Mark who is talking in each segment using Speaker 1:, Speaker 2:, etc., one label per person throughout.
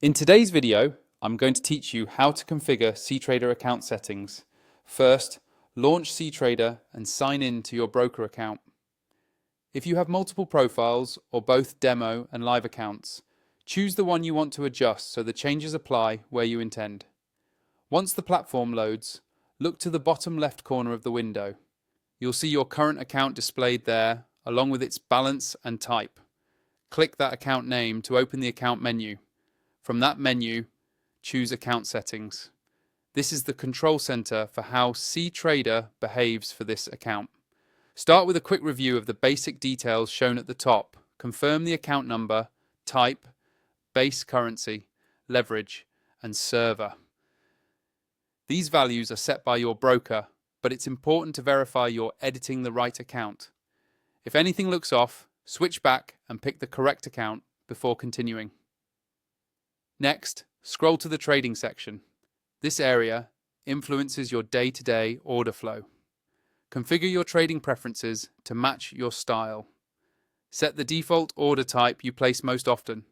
Speaker 1: In today's video, I'm going to teach you how to configure Ctrader account settings. First, launch Ctrader and sign in to your broker account. If you have multiple profiles or both demo and live accounts, choose the one you want to adjust so the changes apply where you intend. Once the platform loads, look to the bottom left corner of the window. You'll see your current account displayed there, along with its balance and type. Click that account name to open the account menu. From that menu, choose Account Settings. This is the control center for how Ctrader behaves for this account. Start with a quick review of the basic details shown at the top. Confirm the account number, type, base currency, leverage, and server. These values are set by your broker, but it's important to verify you're editing the right account. If anything looks off, switch back and pick the correct account before continuing. Next, scroll to the trading section. This area influences your day-to-day order flow. Configure your trading preferences to match your style. Set the default order type you place most often,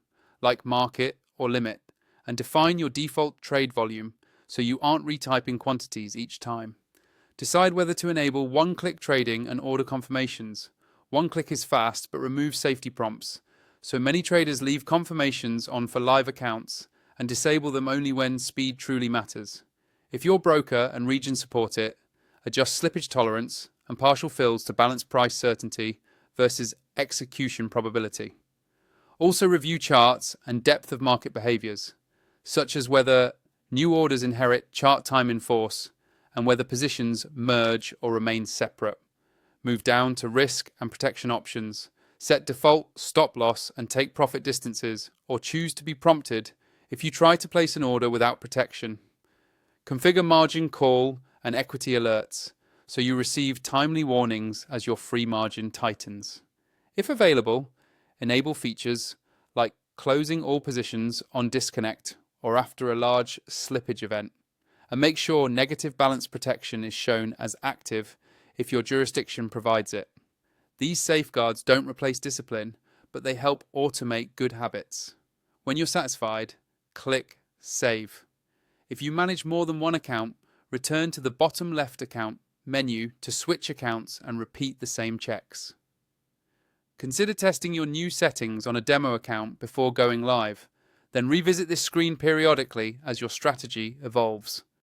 Speaker 1: like market or limit, and define your default trade volume so you aren't retyping quantities each time. Decide whether to enable one-click trading and order confirmations. One click is fast but removes safety prompts, so many traders leave confirmations on for live accounts and disable them only when speed truly matters. If your broker and region support it, adjust slippage tolerance and partial fills to balance price certainty versus execution probability. Also review charts and depth of market behaviors, such as whether new orders inherit chart time in force and whether positions merge or remain separate. Move down to risk and protection options. Set default stop loss and take profit distances, or choose to be prompted if you try to place an order without protection. Configure margin call and equity alerts so you receive timely warnings as your free margin tightens. If available, enable features like closing all positions on disconnect or after a large slippage event, and make sure negative balance protection is shown as active if your jurisdiction provides it. These safeguards don't replace discipline, but they help automate good habits. When you're satisfied, click Save. If you manage more than one account, return to the bottom left account menu to switch accounts and repeat the same checks. Consider testing your new settings on a demo account before going live. Then revisit this screen periodically as your strategy evolves.